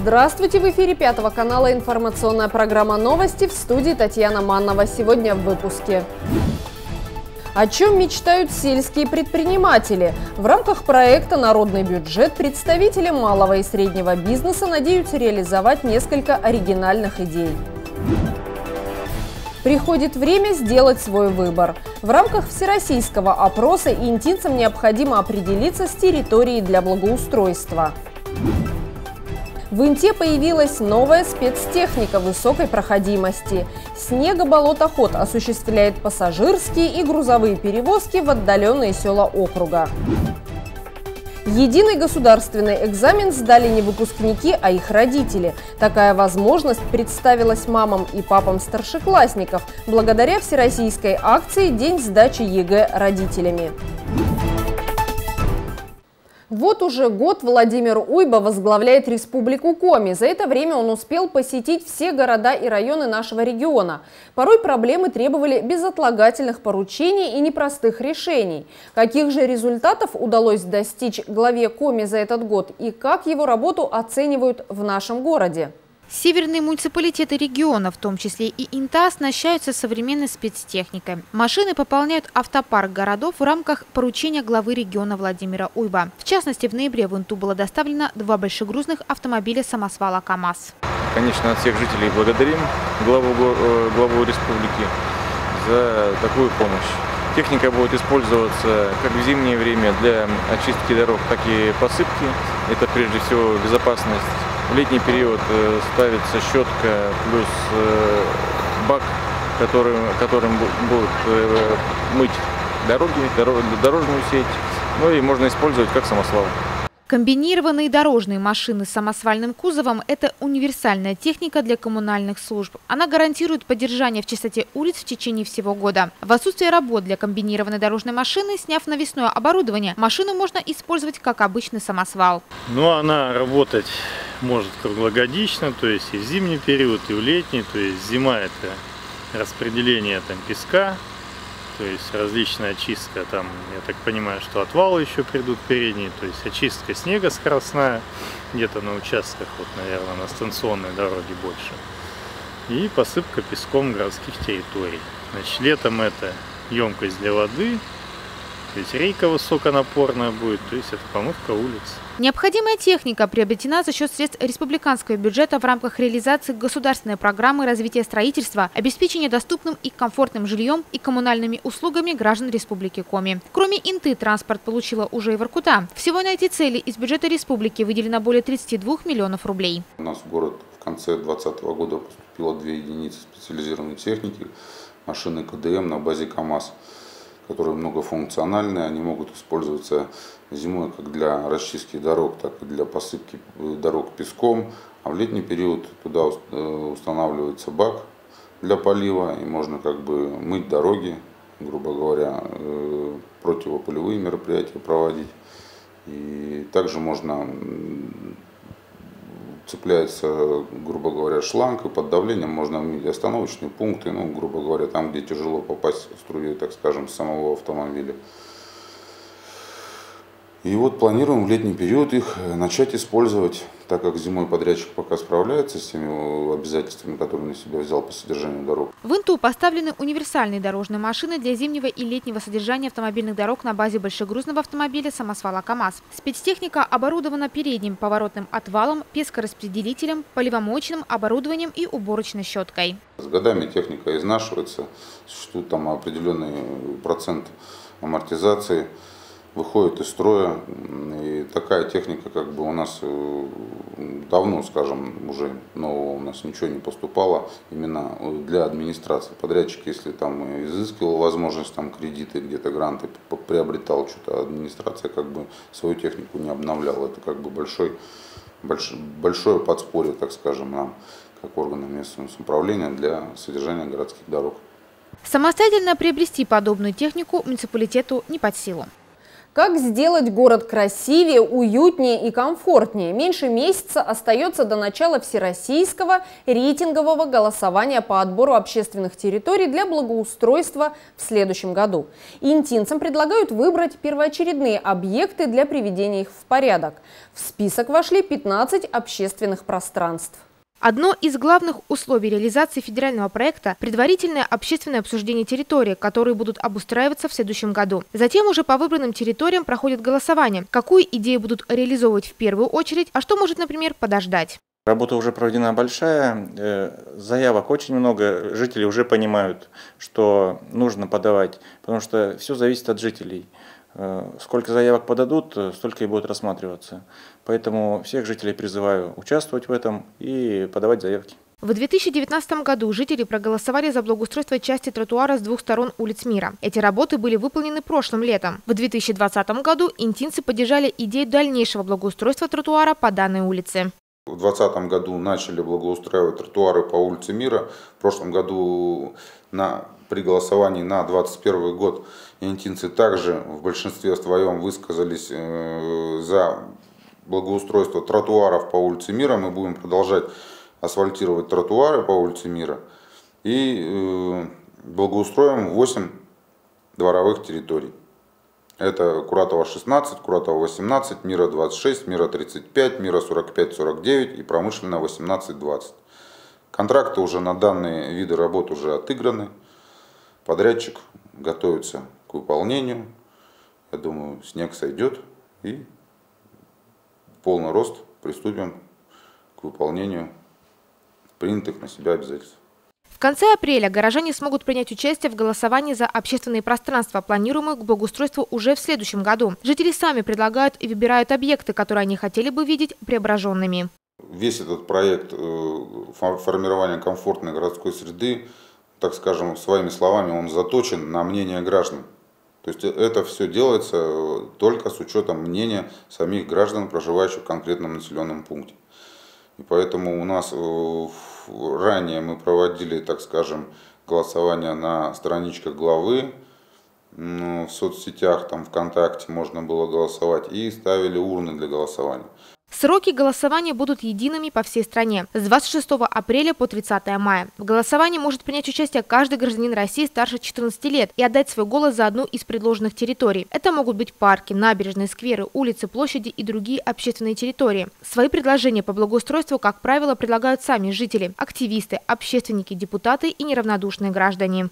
Здравствуйте! В эфире Пятого канала информационная программа «Новости», в студии Татьяна Маннова. Сегодня в выпуске. О чем мечтают сельские предприниматели? В рамках проекта «Народный бюджет» представители малого и среднего бизнеса надеются реализовать несколько оригинальных идей. Приходит время сделать свой выбор. В рамках всероссийского опроса интинцам необходимо определиться с территорией для благоустройства. В Инте появилась новая спецтехника высокой проходимости. Снегоболотоход осуществляет пассажирские и грузовые перевозки в отдаленные села округа. Единый государственный экзамен сдали не выпускники, а их родители. Такая возможность представилась мамам и папам старшеклассников благодаря всероссийской акции «День сдачи ЕГЭ родителями». Вот уже год Владимир Уйба возглавляет Республику Коми. За это время он успел посетить все города и районы нашего региона. Порой проблемы требовали безотлагательных поручений и непростых решений. Каких же результатов удалось достичь главе Коми за этот год и как его работу оценивают в нашем городе? Северные муниципалитеты региона, в том числе и Инта, оснащаются современной спецтехникой. Машины пополняют автопарк городов в рамках поручения главы региона Владимира Уйба. В частности, в ноябре в Инту было доставлено 2 большегрузных автомобиля самосвала КАМАЗ. Конечно, от всех жителей благодарим главу республики за такую помощь. Техника будет использоваться как в зимнее время для очистки дорог, так и посыпки. Это прежде всего безопасность. В летний период ставится щетка плюс бак, которым будут мыть дороги, дорожную сеть. Ну и можно использовать как самосвал. Комбинированные дорожные машины с самосвальным кузовом – это универсальная техника для коммунальных служб. Она гарантирует поддержание в чистоте улиц в течение всего года. В отсутствие работ для комбинированной дорожной машины, сняв навесное оборудование, машину можно использовать как обычный самосвал. Но она работать может круглогодично, то есть и в зимний период, и в летний. То есть зима – это распределение песка. То есть различная очистка, там, я так понимаю, что отвалы еще придут передние, то есть очистка снега скоростная, где-то на участках, вот, наверное, на станционной дороге больше. И посыпка песком городских территорий. Значит, летом это емкость для воды, то есть рейка высоконапорная будет, то есть это помывка улиц. Необходимая техника приобретена за счет средств республиканского бюджета в рамках реализации государственной программы развития строительства, обеспечения доступным и комфортным жильем и коммунальными услугами граждан Республики Коми. Кроме Инты, транспорт получила уже и Воркута. Всего на эти цели из бюджета республики выделено более 32 миллионов рублей. У нас в город в конце 2020 года поступило 2 единицы специализированной техники, машины КДМ на базе КАМАЗ, которые многофункциональные, они могут использоваться зимой как для расчистки дорог, так и для посыпки дорог песком, а в летний период туда устанавливается бак для полива, и можно мыть дороги, грубо говоря, противопылевые мероприятия проводить. И также можно цепляется, грубо говоря, шланг, и под давлением можно мыть остановочные пункты, грубо говоря, там, где тяжело попасть в струю, так скажем, с самого автомобиля. И вот планируем в летний период их начать использовать, так как зимой подрядчик пока справляется с теми обязательствами, которые на себя взял по содержанию дорог. В Инту поставлены универсальные дорожные машины для зимнего и летнего содержания автомобильных дорог на базе большегрузного автомобиля самосвала КАМАЗ. Спецтехника оборудована передним поворотным отвалом, пескораспределителем, поливомоечным оборудованием и уборочной щеткой. С годами техника изнашивается, существует там определенный процент амортизации, выходит из строя, и такая техника у нас давно, скажем, уже нового у нас ничего не поступало именно для администрации. Подрядчик, если там изыскивал возможность кредиты, где-то гранты приобретал, что-то администрация свою технику не обновляла. Это большое подспорье, так скажем, нам, как органам местного самоуправления для содержания городских дорог. Самостоятельно приобрести подобную технику муниципалитету не под силу. Как сделать город красивее, уютнее и комфортнее? Меньше месяца остается до начала всероссийского рейтингового голосования по отбору общественных территорий для благоустройства в следующем году. Интинцам предлагают выбрать первоочередные объекты для приведения их в порядок. В список вошли 15 общественных пространств. Одно из главных условий реализации федерального проекта – предварительное общественное обсуждение территорий, которые будут обустраиваться в следующем году. Затем уже по выбранным территориям проходит голосование. Какую идею будут реализовывать в первую очередь, а что может, например, подождать? Работа уже проведена большая, заявок очень много, жители уже понимают, что нужно подавать, потому что все зависит от жителей. Сколько заявок подадут, столько и будет рассматриваться. Поэтому всех жителей призываю участвовать в этом и подавать заявки. В 2019 году жители проголосовали за благоустройство части тротуара с двух сторон улиц Мира. Эти работы были выполнены прошлым летом. В 2020 году интинцы поддержали идею дальнейшего благоустройства тротуара по данной улице. В 2020 году начали благоустраивать тротуары по улице Мира. В прошлом году при голосовании на 2021 год интинцы также в большинстве своем высказались за благоустройство тротуаров по улице Мира. Мы будем продолжать асфальтировать тротуары по улице Мира и благоустроим 8 дворовых территорий. Это Куратова 16, Куратова 18, Мира 26, Мира 35, Мира 45-49 и Промышленная 18-20. Контракты уже на данные виды работ уже отыграны. Подрядчик готовится к выполнению. Я думаю, снег сойдет и в полный рост приступим к выполнению принятых на себя обязательств. В конце апреля горожане смогут принять участие в голосовании за общественные пространства, планируемые к благоустройству уже в следующем году. Жители сами предлагают и выбирают объекты, которые они хотели бы видеть преображенными. Весь этот проект формирования комфортной городской среды, так скажем, своими словами, он заточен на мнение граждан. То есть это все делается только с учетом мнения самих граждан, проживающих в конкретном населенном пункте. И поэтому у нас ранее мы проводили, так скажем, голосование на страничках главы, в соцсетях, там ВКонтакте можно было голосовать, и ставили урны для голосования. Сроки голосования будут едиными по всей стране с 26 апреля по 30 мая. В голосовании может принять участие каждый гражданин России старше 14 лет и отдать свой голос за одну из предложенных территорий. Это могут быть парки, набережные, скверы, улицы, площади и другие общественные территории. Свои предложения по благоустройству, как правило, предлагают сами жители, активисты, общественники, депутаты и неравнодушные граждане.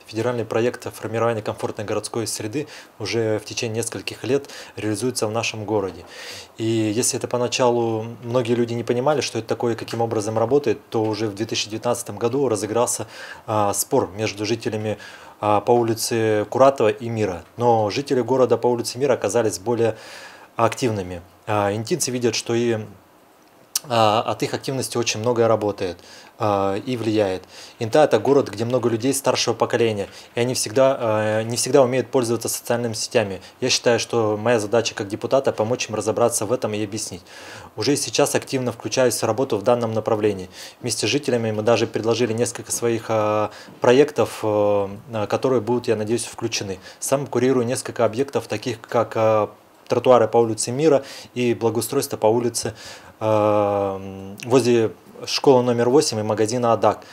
Федеральный проект формирования комфортной городской среды уже в течение нескольких лет реализуется в нашем городе. И если это поначалу многие люди не понимали, что это такое и каким образом работает, то уже в 2019 году разыгрался спор между жителями по улице Куратова и Мира. Но жители города по улице Мира оказались более активными. Интинцы видят, что и от их активности очень многое работает и влияет. Инта – это город, где много людей старшего поколения, и они не всегда умеют пользоваться социальными сетями. Я считаю, что моя задача как депутата – помочь им разобраться в этом и объяснить. Уже сейчас активно включаюсь в работу в данном направлении. Вместе с жителями мы даже предложили несколько своих проектов, которые будут, я надеюсь, включены. Сам курирую несколько объектов, таких как тротуары по улице Мира и благоустройство по улице возле школы номер 8 и магазина «Адак».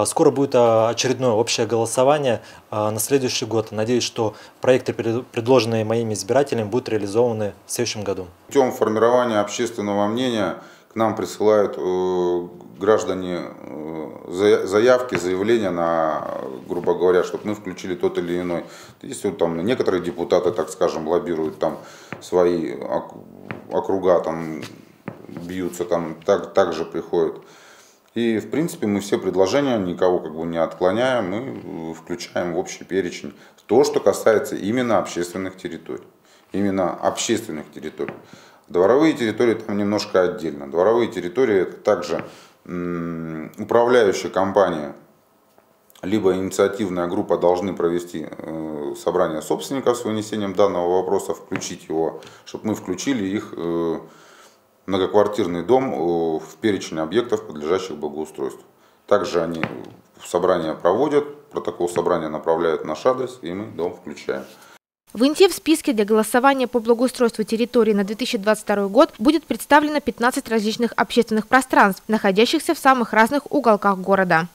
Скоро будет очередное общее голосование на следующий год. Надеюсь, что проекты, предложенные моими избирателями, будут реализованы в следующем году. Путем формирования общественного мнения к нам присылают граждане заявки, заявления на, грубо говоря, чтобы мы включили тот или иной. Если там некоторые депутаты, так скажем, лоббируют там свои округа, там бьются, там также приходят. И в принципе мы все предложения, никого как бы не отклоняем, мы включаем в общий перечень то, что касается именно общественных территорий. Именно общественных территорий. Дворовые территории там немножко отдельно. Дворовые территории это также управляющая компания, либо инициативная группа должны провести собрание собственников с вынесением данного вопроса, включить его, чтобы мы включили их многоквартирный дом в перечень объектов, подлежащих благоустройству. Также они собрание проводят, протокол собрания направляют в наш адрес, и мы дом включаем. В Инте в списке для голосования по благоустройству территории на 2022 год будет представлено 15 различных общественных пространств, находящихся в самых разных уголках города.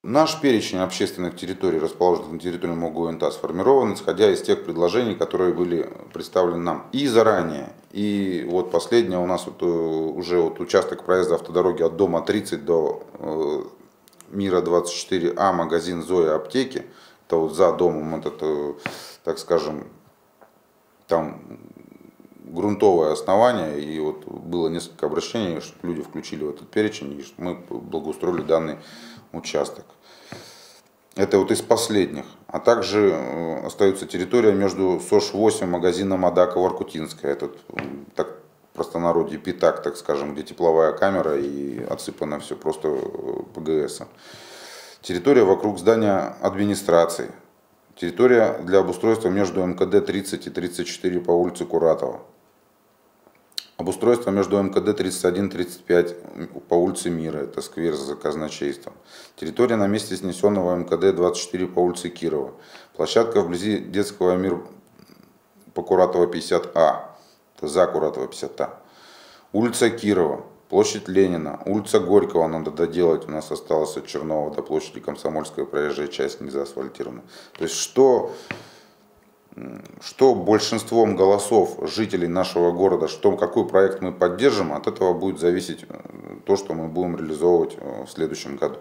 Наш перечень общественных территорий, расположенных на территории МОГУ-ИНТА, сформирован, исходя из тех предложений, которые были представлены нам и заранее. И вот последнее у нас уже участок проезда автодороги от дома 30 до Мира 24А, магазин Зоя аптеки. Это вот за домом, это, так скажем, там грунтовое основание. И вот было несколько обращений, чтобы люди включили в этот перечень, и мы благоустроили данный участок. Это вот из последних. А также остается территория между СОЖ-8 магазином Адаково-Аркутинская. Это так в простонародье пятак, так скажем, где тепловая камера и отсыпано все просто ПГС. Территория вокруг здания администрации. Территория для обустройства между МКД 30 и 34 по улице Куратова. Обустройство между МКД 31-35 по улице Мира, это сквер за казначейством. Территория на месте снесенного МКД 24 по улице Кирова. Площадка вблизи детского мира по Куратова 50А, это за Куратова 50А. Улица Кирова, площадь Ленина, улица Горького надо доделать, у нас осталось от Чернова до площади Комсомольская, проезжая часть не заасфальтирована. То есть что большинством голосов жителей нашего города, какой проект мы поддержим, от этого будет зависеть то, что мы будем реализовывать в следующем году.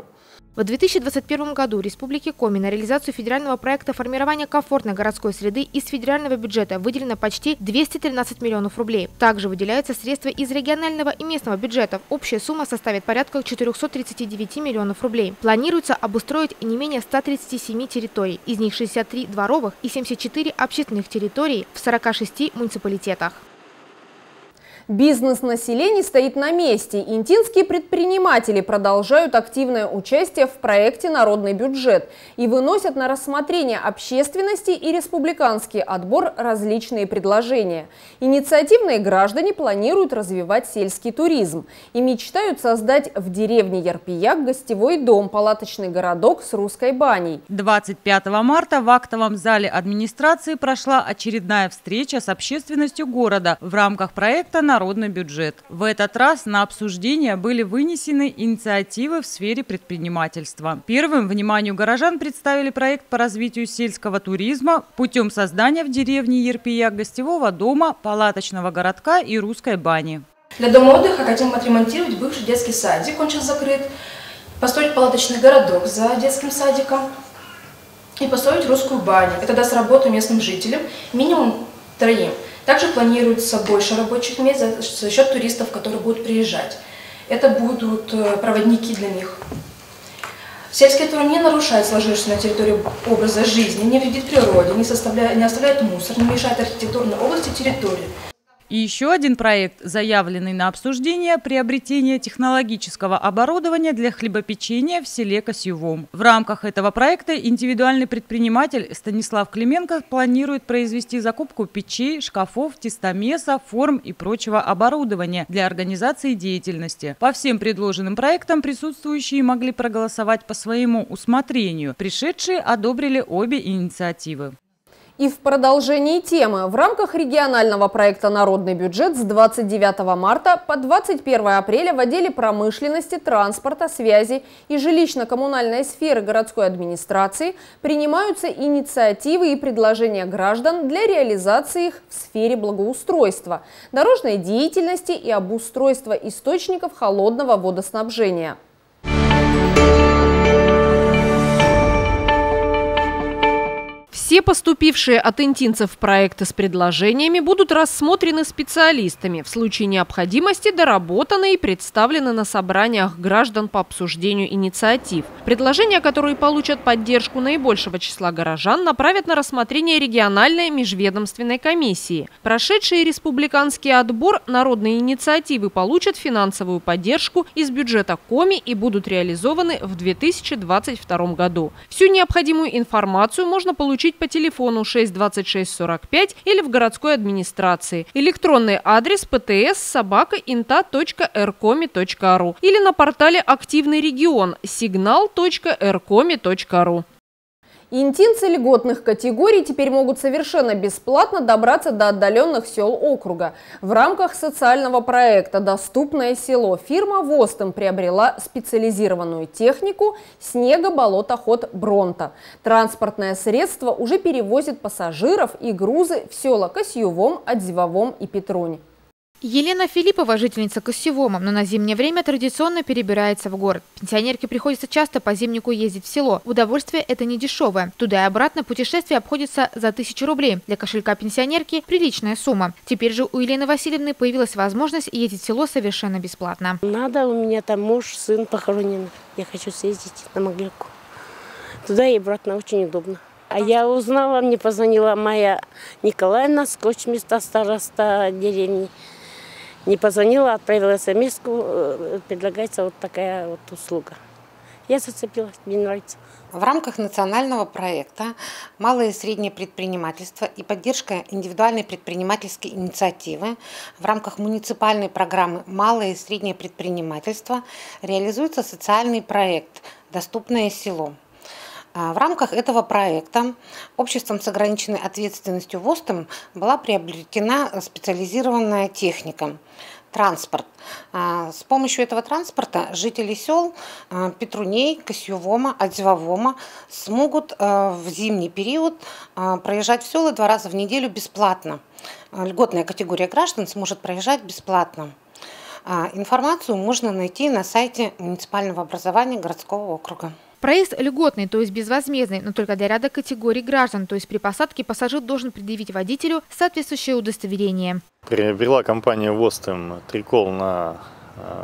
В 2021 году в Республике Коми на реализацию федерального проекта формирования комфортной городской среды из федерального бюджета выделено почти 213 миллионов рублей. Также выделяются средства из регионального и местного бюджетов. Общая сумма составит порядка 439 миллионов рублей. Планируется обустроить не менее 137 территорий, из них 63 дворовых и 74 общественных территорий в 46 муниципалитетах. Бизнес населения стоит на месте. Интинские предприниматели продолжают активное участие в проекте «Народный бюджет» и выносят на рассмотрение общественности и республиканский отбор различные предложения. Инициативные граждане планируют развивать сельский туризм и мечтают создать в деревне Ярпияк гостевой дом, палаточный городок с русской баней. 25 марта в актовом зале администрации прошла очередная встреча с общественностью города в рамках проекта «Народный бюджет». В этот раз на обсуждение были вынесены инициативы в сфере предпринимательства. Первым вниманию горожан представили проект по развитию сельского туризма путем создания в деревне Ярпияк гостевого дома, палаточного городка и русской бани. Для дома отдыха хотим отремонтировать бывший детский садик, он сейчас закрыт, построить палаточный городок за детским садиком и построить русскую баню. Это даст работу местным жителям, минимум 3. Также планируется больше рабочих мест за счет туристов, которые будут приезжать. Это будут проводники для них. Сельский туризм не нарушает сложившегося на территории образа жизни, не вредит природе, не оставляет мусор, не мешает архитектурной области территории. И еще один проект, заявленный на обсуждение – приобретение технологического оборудования для хлебопечения в селе Косьевом. В рамках этого проекта индивидуальный предприниматель Станислав Клименко планирует произвести закупку печей, шкафов, тестомеса, форм и прочего оборудования для организации деятельности. По всем предложенным проектам присутствующие могли проголосовать по своему усмотрению. Пришедшие одобрили обе инициативы. И в продолжении темы в рамках регионального проекта «Народный бюджет» с 29 марта по 21 апреля в отделе промышленности, транспорта, связи и жилищно-коммунальной сферы городской администрации принимаются инициативы и предложения граждан для реализации их в сфере благоустройства, дорожной деятельности и обустройства источников холодного водоснабжения. Все поступившие от интинцев проекты с предложениями будут рассмотрены специалистами, в случае необходимости доработаны и представлены на собраниях граждан по обсуждению инициатив. Предложения, которые получат поддержку наибольшего числа горожан, направят на рассмотрение региональной межведомственной комиссии. Прошедшие республиканский отбор народные инициативы получат финансовую поддержку из бюджета Коми и будут реализованы в 2022 году. Всю необходимую информацию можно получить по телефону 62645 или в городской администрации. Электронный адрес pts@inta.rkomi.ru или на портале «Активный регион» signal.rkomi.ru. Интинцы льготных категорий теперь могут совершенно бесплатно добраться до отдаленных сел округа. В рамках социального проекта «Доступное село» фирма «Востем» приобрела специализированную технику снегоболотоход «Бронта». Транспортное средство уже перевозит пассажиров и грузы в села Косьювом, Одзивовом и Петрунь. Елена Филиппова, жительница Косьювома, но на зимнее время традиционно перебирается в город. Пенсионерке приходится часто по зимнику ездить в село. Удовольствие это не дешевое. Туда и обратно путешествие обходится за 1000 рублей. Для кошелька пенсионерки приличная сумма. Теперь же у Елены Васильевны появилась возможность ездить в село совершенно бесплатно. Надо, у меня там муж, сын похоронен. Я хочу съездить на могилку. Туда и обратно очень удобно. А я узнала, мне позвонила моя Николаевна, скотчмейстер, староста деревни. Не позвонила, отправила смс-ку, предлагается вот такая вот услуга. Я зацепилась, мне нравится. В рамках национального проекта «Малое и среднее предпринимательство» и поддержка индивидуальной предпринимательской инициативы в рамках муниципальной программы «Малое и среднее предпринимательство» реализуется социальный проект «Доступное село». В рамках этого проекта обществом с ограниченной ответственностью «Востем» была приобретена специализированная техника «Транспорт». С помощью этого транспорта жители сел Петруней, Косьювома, Одзивовома смогут в зимний период проезжать в села 2 раза в неделю бесплатно. Льготная категория граждан сможет проезжать бесплатно. Информацию можно найти на сайте муниципального образования городского округа. Проезд льготный, то есть безвозмездный, но только для ряда категорий граждан. То есть при посадке пассажир должен предъявить водителю соответствующее удостоверение. Приобрела компания «Востем» трикол на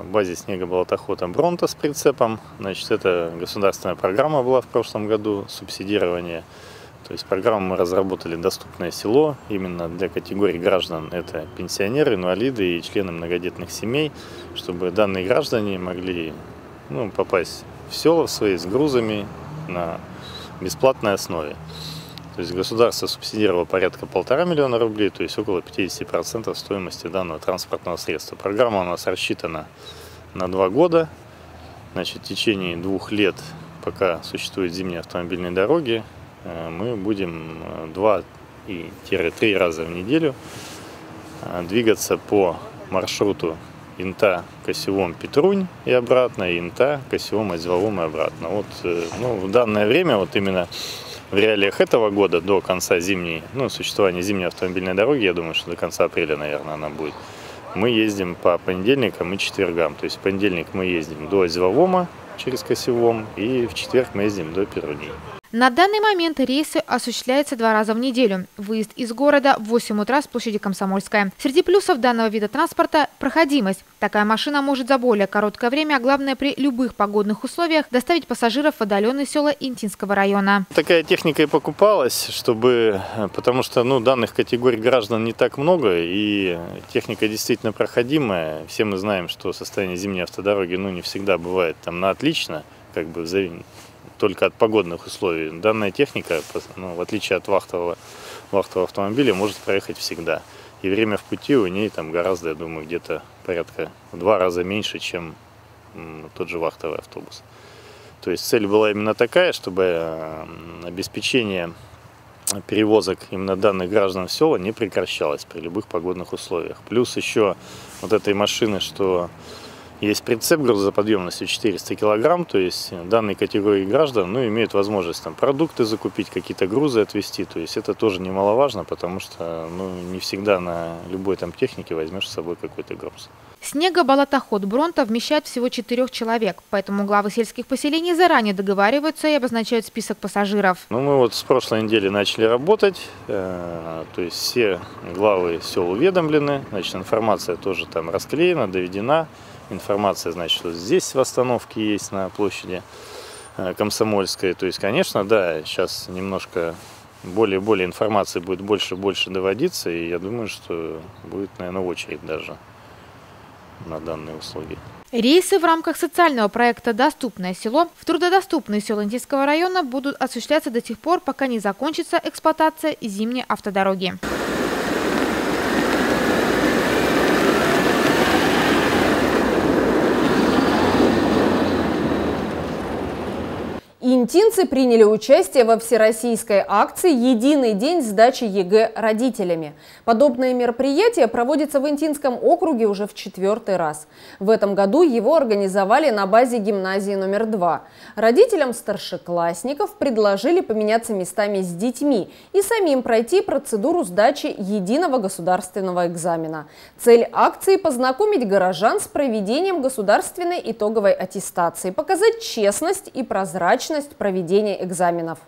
базе снегоболотохода «Бронта» с прицепом. Значит, это государственная программа была в прошлом году, субсидирование. То есть программу мы разработали «Доступное село» именно для категорий граждан. Это пенсионеры, инвалиды и члены многодетных семей, чтобы данные граждане могли попасть в села свои с грузами на бесплатной основе. То есть государство субсидировало порядка 1,5 миллиона рублей, то есть около 50% стоимости данного транспортного средства. Программа у нас рассчитана на 2 года. Значит, в течение 2 лет, пока существуют зимние автомобильные дороги, мы будем 2-3 раза в неделю двигаться по маршруту Инта, Косьювом, Петрунь и обратно, и Инта, Косьювом, Одзивовом и обратно. Вот, в данное время, вот именно в реалиях этого года, до конца существования зимней автомобильной дороги, я думаю, что до конца апреля, наверное, она будет, мы ездим по понедельникам и четвергам. То есть в понедельник мы ездим до Одзивовома через Косьювом, и в четверг мы ездим до Петруней. На данный момент рейсы осуществляются 2 раза в неделю. Выезд из города в 8 утра с площади Комсомольская. Среди плюсов данного вида транспорта – проходимость. Такая машина может за более короткое время, а главное при любых погодных условиях, доставить пассажиров в отдаленные села Интинского района. Такая техника и покупалась, потому что данных категорий граждан не так много, и техника действительно проходимая. Все мы знаем, что состояние зимней автодороги не всегда бывает на отлично, только от погодных условий. Данная техника, в отличие от вахтового автомобиля, может проехать всегда. И время в пути у ней гораздо, я думаю, где-то порядка в 2 раза меньше, чем тот же вахтовый автобус. То есть цель была именно такая, чтобы обеспечение перевозок именно данных граждан в села не прекращалось при любых погодных условиях. Плюс еще вот этой машины, что есть прицеп грузоподъемностью 400 килограмм, то есть данные категории граждан имеют возможность продукты закупить, какие-то грузы отвезти. То есть это тоже немаловажно, потому что не всегда на любой технике возьмешь с собой какой-то груз. Снегоболотоход «Бронта» вмещает всего 4 человек, поэтому главы сельских поселений заранее договариваются и обозначают список пассажиров. Мы с прошлой недели начали работать, то есть все главы сел уведомлены, значит, информация тоже расклеена, доведена. Информация, значит, что здесь восстановки есть на площади Комсомольской. То есть, конечно, да, сейчас немножко более информации будет больше доводиться, и я думаю, что будет, наверное, очередь даже на данные услуги. Рейсы в рамках социального проекта «Доступное село» в трудодоступные села Интинского района будут осуществляться до тех пор, пока не закончится эксплуатация зимней автодороги. Интинцы приняли участие во всероссийской акции «Единый день сдачи ЕГЭ родителями». Подобное мероприятие проводится в Интинском округе уже в 4-й раз. В этом году его организовали на базе гимназии номер 2. Родителям старшеклассников предложили поменяться местами с детьми и самим пройти процедуру сдачи единого государственного экзамена. Цель акции – познакомить горожан с проведением государственной итоговой аттестации, показать честность и прозрачность проведения экзаменов.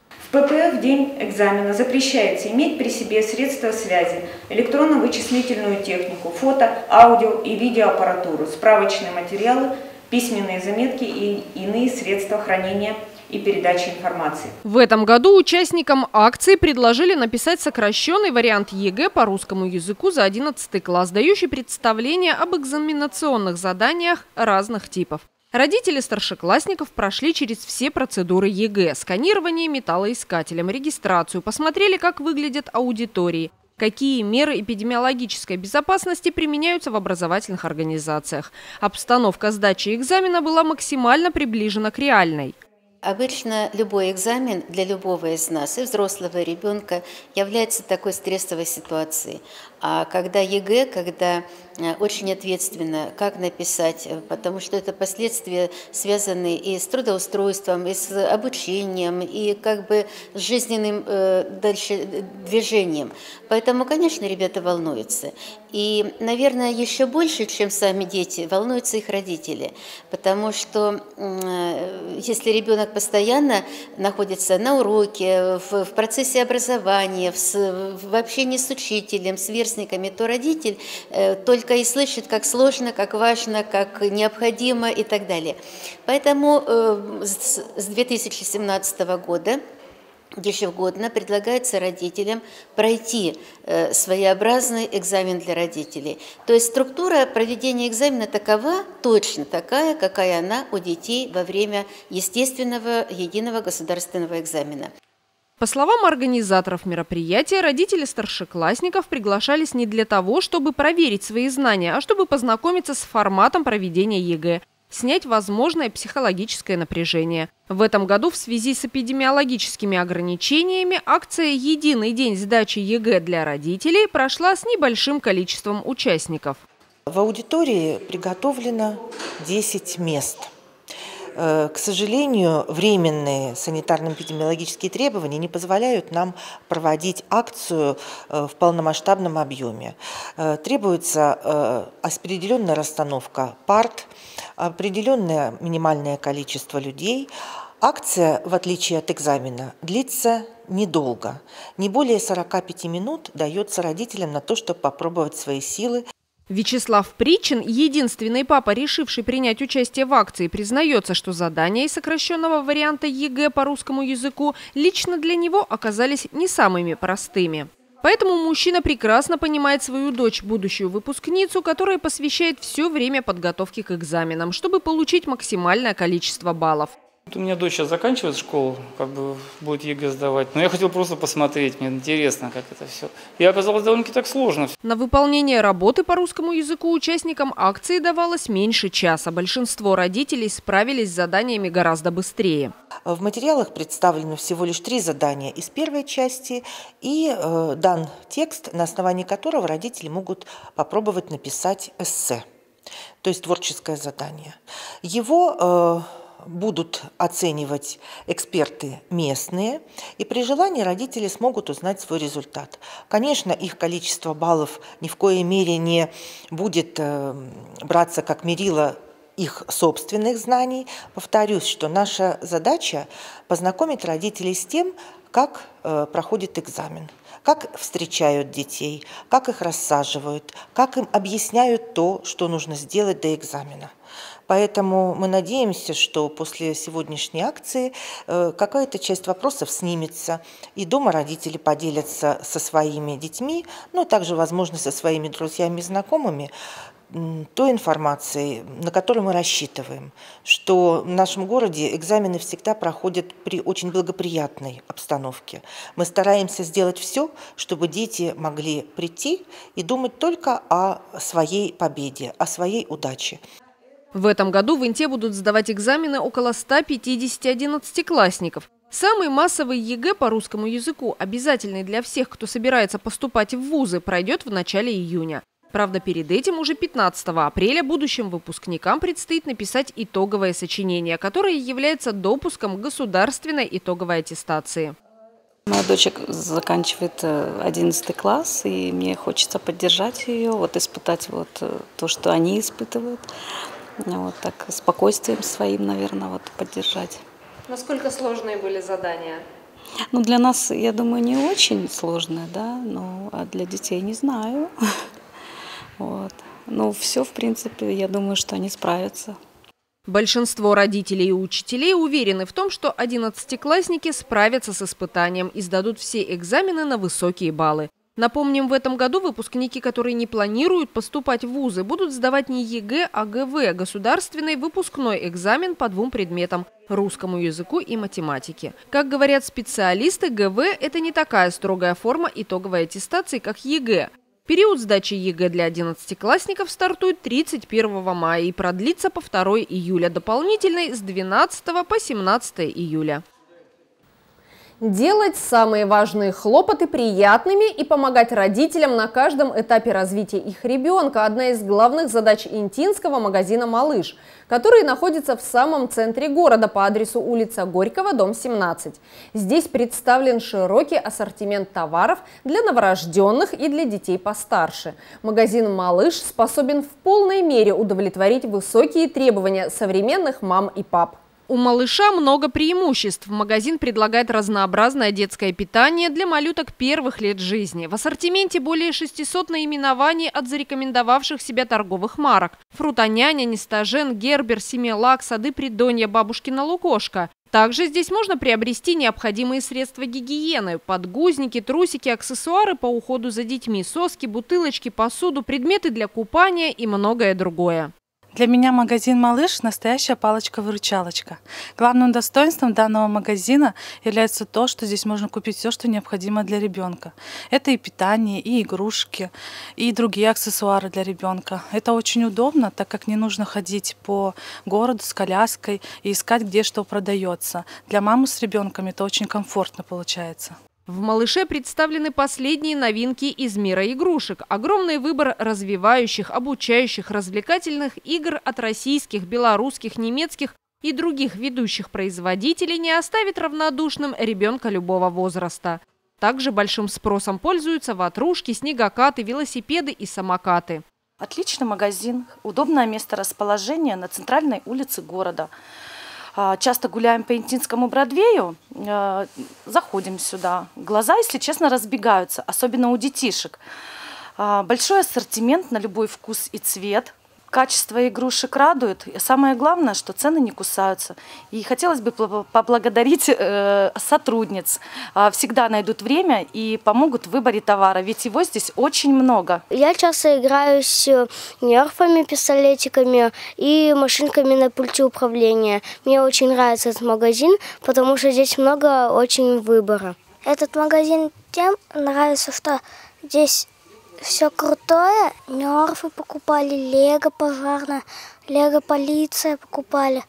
В ПП в день экзамена запрещается иметь при себе средства связи, электронно-вычислительную технику, фото, аудио и видеоаппаратуру, справочные материалы, письменные заметки и иные средства хранения и передачи информации. В этом году участникам акции предложили написать сокращенный вариант ЕГЭ по русскому языку за 11 класс, дающий представление об экзаменационных заданиях разных типов. Родители старшеклассников прошли через все процедуры ЕГЭ – сканирование металлоискателем, регистрацию, посмотрели, как выглядят аудитории, какие меры эпидемиологической безопасности применяются в образовательных организациях. Обстановка сдачи экзамена была максимально приближена к реальной. Обычно любой экзамен для любого из нас, и взрослого, и ребенка, является такой стрессовой ситуацией. А когда ЕГЭ, когда очень ответственно, как написать, потому что это последствия, связанные и с трудоустройством, и с обучением, и как бы с жизненным дальше движением. Поэтому, конечно, ребята волнуются. И, наверное, еще больше, чем сами дети, волнуются их родители. Потому что если ребенок постоянно находится на уроке, в процессе образования, в общении с учителем, с сверстниками, то родитель только и слышит, как сложно, как важно, как необходимо и так далее. Поэтому с 2017 года ежегодно предлагается родителям пройти своеобразный экзамен для родителей. То есть структура проведения экзамена такова, точно такая, какая она у детей во время естественного единого государственного экзамена. По словам организаторов мероприятия, родители старшеклассников приглашались не для того, чтобы проверить свои знания, а чтобы познакомиться с форматом проведения ЕГЭ, снять возможное психологическое напряжение. В этом году в связи с эпидемиологическими ограничениями акция «Единый день сдачи ЕГЭ для родителей» прошла с небольшим количеством участников. В аудитории приготовлено 10 мест. К сожалению, временные санитарно-эпидемиологические требования не позволяют нам проводить акцию в полномасштабном объеме. Требуется определенная расстановка парт, определенное минимальное количество людей. Акция, в отличие от экзамена, длится недолго. Не более 45 минут дается родителям на то, чтобы попробовать свои силы. Вячеслав Причин, единственный папа, решивший принять участие в акции, признается, что задания из сокращенного варианта ЕГЭ по русскому языку лично для него оказались не самыми простыми. Поэтому мужчина прекрасно понимает свою дочь, будущую выпускницу, которая посвящает все время подготовки к экзаменам, чтобы получить максимальное количество баллов. У меня дочь сейчас заканчивает школу, как бы будет ЕГЭ сдавать. Но я хотел просто посмотреть, мне интересно, как это все. И оказалось довольно-таки так сложно. На выполнение работы по русскому языку участникам акции давалось меньше часа. Большинство родителей справились с заданиями гораздо быстрее. В материалах представлены всего лишь 3 задания из первой части и дан текст, на основании которого родители могут попробовать написать эссе, то есть творческое задание. Его будут оценивать эксперты местные, и при желании родители смогут узнать свой результат. Конечно, их количество баллов ни в коей мере не будет браться как мерило их собственных знаний. Повторюсь, что наша задача – познакомить родителей с тем, как проходит экзамен, как встречают детей, как их рассаживают, как им объясняют то, что нужно сделать до экзамена. Поэтому мы надеемся, что после сегодняшней акции какая-то часть вопросов снимется, и дома родители поделятся со своими детьми, но также, возможно, со своими друзьями и знакомыми той информацией, на которую мы рассчитываем, что в нашем городе экзамены всегда проходят при очень благоприятной обстановке. Мы стараемся сделать все, чтобы дети могли прийти и думать только о своей победе, о своей удаче. В этом году в Инте будут сдавать экзамены около 150 одиннадцатиклассников. Самый массовый ЕГЭ по русскому языку, обязательный для всех, кто собирается поступать в вузы, пройдет в начале июня. Правда, перед этим уже 15 апреля будущим выпускникам предстоит написать итоговое сочинение, которое является допуском к государственной итоговой аттестации. Моя дочь заканчивает 11 класс, и мне хочется поддержать ее, испытать то, что они испытывают. Так спокойствием своим, наверное, поддержать. Насколько сложные были задания? Для нас, я думаю, не очень сложные, да, а для детей не знаю. Все, в принципе, я думаю, что они справятся. Большинство родителей и учителей уверены в том, что одиннадцатиклассники справятся с испытанием и сдадут все экзамены на высокие баллы. Напомним, в этом году выпускники, которые не планируют поступать в вузы, будут сдавать не ЕГЭ, а ГВ – государственный выпускной экзамен по 2 предметам – русскому языку и математике. Как говорят специалисты, ГВ – это не такая строгая форма итоговой аттестации, как ЕГЭ. Период сдачи ЕГЭ для одиннадцатиклассников стартует 31 мая и продлится по 2 июля, дополнительный с 12 по 17 июля. Делать самые важные хлопоты приятными и помогать родителям на каждом этапе развития их ребенка – одна из главных задач интинского магазина «Малыш», который находится в самом центре города по адресу улица Горького, дом 17. Здесь представлен широкий ассортимент товаров для новорожденных и для детей постарше. Магазин «Малыш» способен в полной мере удовлетворить высокие требования современных мам и пап. У «Малыша» много преимуществ. Магазин предлагает разнообразное детское питание для малюток первых лет жизни. В ассортименте более 600 наименований от зарекомендовавших себя торговых марок. Фрутоняня, Нестажен, Гербер, Семилак, Сады Придонья, Бабушкина Лукошка. Также здесь можно приобрести необходимые средства гигиены – подгузники, трусики, аксессуары по уходу за детьми, соски, бутылочки, посуду, предметы для купания и многое другое. Для меня магазин «Малыш» – настоящая палочка-выручалочка. Главным достоинством данного магазина является то, что здесь можно купить все, что необходимо для ребенка. Это и питание, и игрушки, и другие аксессуары для ребенка. Это очень удобно, так как не нужно ходить по городу с коляской и искать, где что продается. Для мамы с ребенком это очень комфортно получается. В «Малыше» представлены последние новинки из мира игрушек. Огромный выбор развивающих, обучающих, развлекательных игр от российских, белорусских, немецких и других ведущих производителей не оставит равнодушным ребенка любого возраста. Также большим спросом пользуются ватрушки, снегокаты, велосипеды и самокаты. Отличный магазин, удобное место расположения на центральной улице города. Часто гуляем по Интинскому Бродвею, заходим сюда. Глаза, если честно, разбегаются, особенно у детишек. Большой ассортимент на любой вкус и цвет. Качество игрушек радует. И самое главное, что цены не кусаются. И хотелось бы поблагодарить сотрудниц. Всегда найдут время и помогут в выборе товара, ведь его здесь очень много. Я часто играю с нерфами, пистолетиками и машинками на пульте управления. Мне очень нравится этот магазин, потому что здесь много очень выбора. Этот магазин тем нравится, что здесь все крутое. Нерфы покупали, лего пожарная, лего полиция покупали,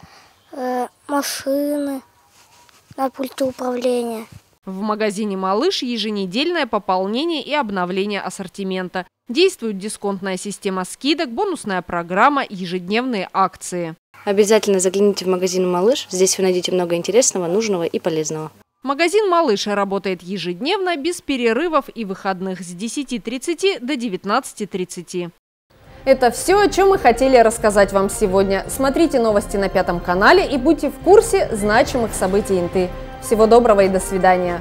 машины на пульте управления. В магазине «Малыш» еженедельное пополнение и обновление ассортимента. Действует дисконтная система скидок, бонусная программа, ежедневные акции. Обязательно загляните в магазин «Малыш». Здесь вы найдете много интересного, нужного и полезного. Магазин «Малыш» работает ежедневно, без перерывов и выходных с 10:30 до 19:30. Это все, о чем мы хотели рассказать вам сегодня. Смотрите новости на 5 канале и будьте в курсе значимых событий Инты. Всего доброго и до свидания.